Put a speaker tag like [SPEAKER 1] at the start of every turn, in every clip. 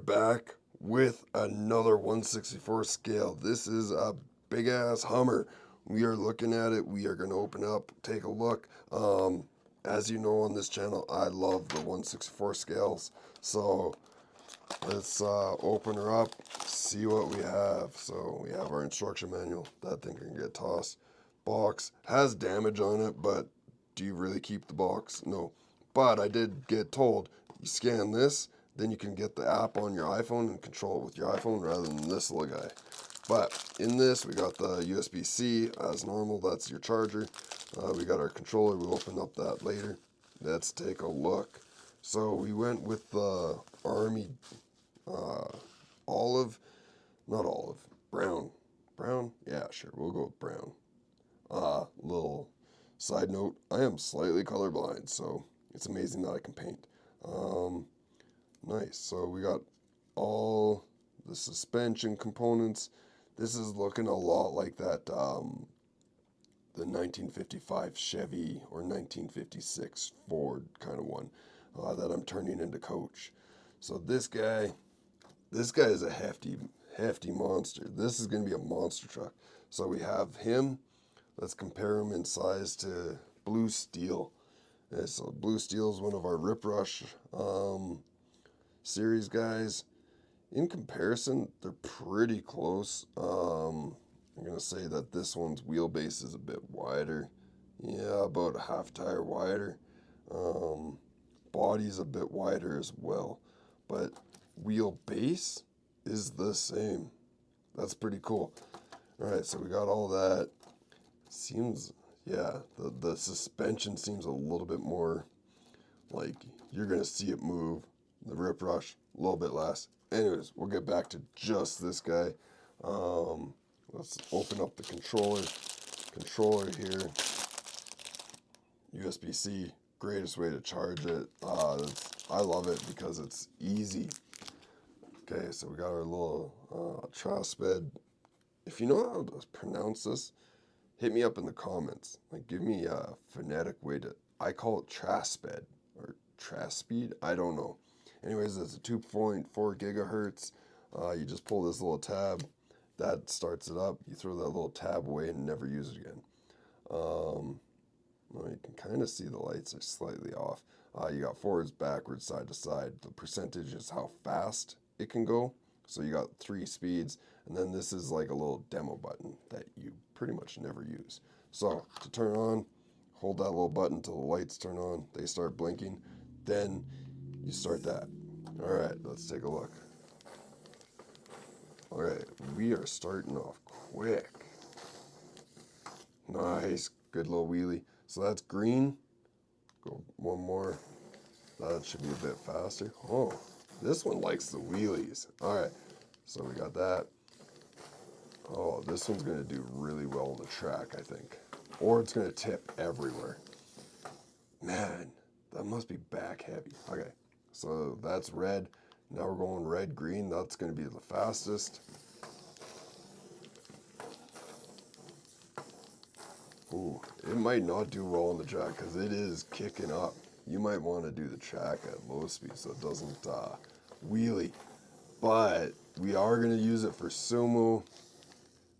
[SPEAKER 1] back with another 1/64 scale. This is a big ass Hummer. We are looking at it. We are going to open up, take a look. As you know on this channel, I love the 1/64 scales. So let's open her up, see what we have. So we have our instruction manual. That thing can get tossed. Box has damage on it, but do you really keep the box? No. But I did get told, you scan this, then you can get the app on your iPhone and control it with your iPhone rather than this little guy. But in this, we got the USB-C as normal. That's your charger. We got our controller. We'll open up that later. Let's take a look. So we went with the Army olive, not olive, brown. Brown? Yeah, sure. We'll go with brown. Little side note, I am slightly colorblind, so it's amazing that I can paint. Nice. So we got all the suspension components. This is looking a lot like that, the 1955 Chevy or 1956 Ford kind of one that I'm turning into Coach. So this guy is a hefty monster. This is going to be a monster truck. So we have him. Let's compare him in size to Blue Steel. Yeah, so Blue Steel is one of our Rip Rush series guys. In comparison, they're pretty close. I'm going to say that this one's wheelbase is a bit wider. Yeah, about a half tire wider. Body's a bit wider as well. But wheelbase is the same. That's pretty cool. Alright, so we got all that. Seems, yeah, the suspension seems a little bit more like you're going to see it move. The Rip Rush, a little bit less. Anyways, we'll get back to just this guy. Let's open up the controller. Controller here. USB-C, greatest way to charge it. I love it because it's easy. Okay, so we got our little Trasped. If you know how to pronounce this, hit me up in the comments. Like, give me a phonetic way to. I call it Trasped or Traspeed. I don't know. Anyways, it's a 2.4 gigahertz. You just pull this little tab. That starts it up. You throw that little tab away and never use it again. Well, you can kind of see the lights are slightly off. You got forwards, backwards, side to side. The percentage is how fast it can go. So you got 3 speeds. And then this is like a little demo button that you pretty much never use. So to turn on, hold that little button until the lights turn on. They start blinking. Then you start that. All right, let's take a look. All right, we are starting off quick. Nice, good little wheelie. So that's green. Go one more. That should be a bit faster. Oh, this one likes the wheelies. All right, so we got that. Oh, this one's going to do really well on the track, I think. Or it's going to tip everywhere. Man, that must be back heavy. Okay, so that's red. Now we're going red, green. That's going to be the fastest. Ooh, it might not do well on the track because it is kicking up. You might want to do the track at low speed so it doesn't wheelie. But we are going to use it for sumo.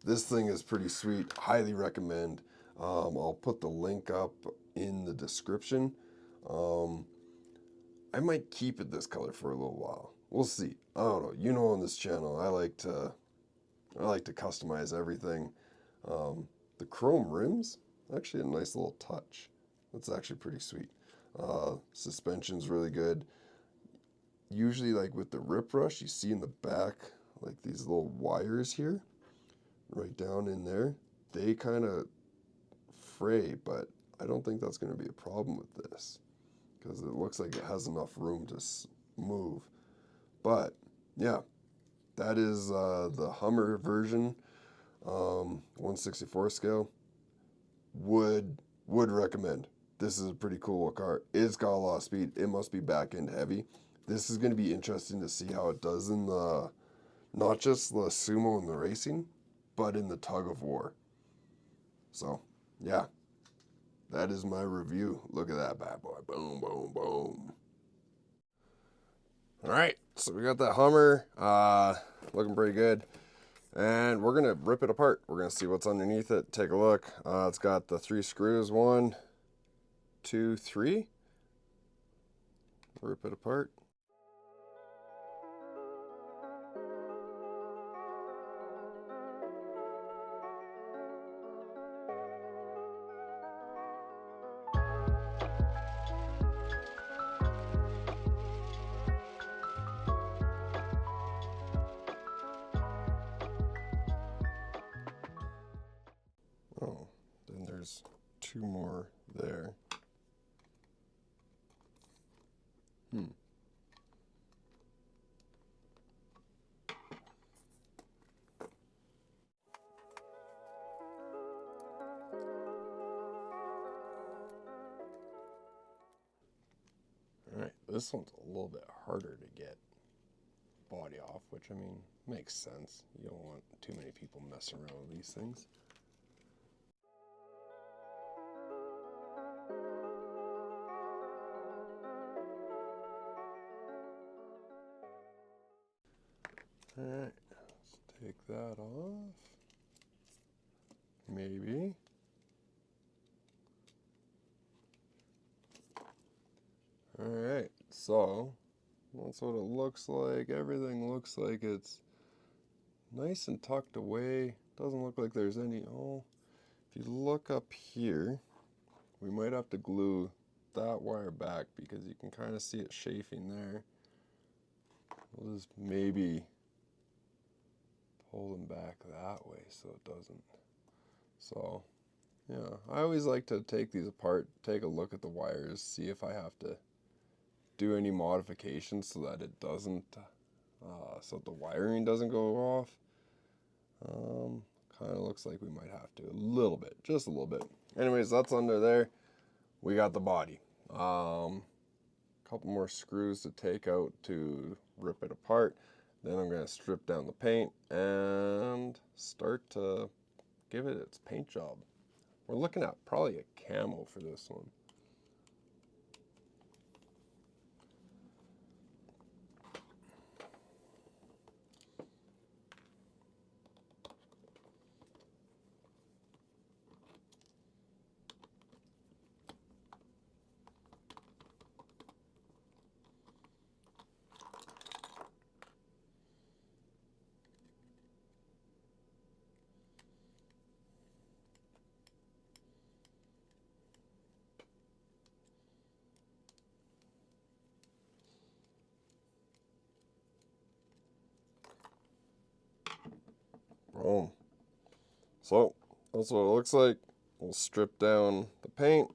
[SPEAKER 1] This thing is pretty sweet. Highly recommend. I'll put the link up in the description. I might keep it this color for a little while. We'll see. I don't know. You know, on this channel, I like to customize everything. The chrome rims, actually a nice little touch. That's actually pretty sweet. Suspension's really good. Usually, like with the Rip Rush, you see in the back, like these little wires here, right down in there. They kind of fray, but I don't think that's going to be a problem with this because it looks like it has enough room to move. But yeah, that is the Hummer version, 1/64 scale. Would recommend. This is a pretty cool car. It's got a lot of speed. It must be back end heavy. This is going to be interesting to see how it does in the, not just the sumo and the racing, but in the tug of war. So yeah, that is my review. Look at that bad boy. Boom, boom, boom. All right, so we got that Hummer, looking pretty good. And we're gonna rip it apart. We're gonna see what's underneath it. Take a look. It's got the 3 screws, 1, 2, 3. Rip it apart. Oh, then there's 2 more there. All right, this one's a little bit harder to get body off, which I mean makes sense. You don't want too many people messing around with these things. All right, let's take that off. Maybe. All right, so that's what it looks like. Everything looks like it's nice and tucked away. Doesn't look like there's any, oh, if you look up here, we might have to glue that wire back because you can kind of see it chafing there. We'll just maybe pull them back that way so it doesn't. So, yeah, I always like to take these apart, take a look at the wires, see if I have to do any modifications so that it doesn't, so the wiring doesn't go off. Kind of looks like we might have to a little bit, just a little bit. Anyways, that's under there. We got the body. Couple more screws to take out to rip it apart. Then I'm going to strip down the paint and start to give it its paint job. We're looking at probably a camo for this one. Boom. So that's what it looks like. We'll strip down the paint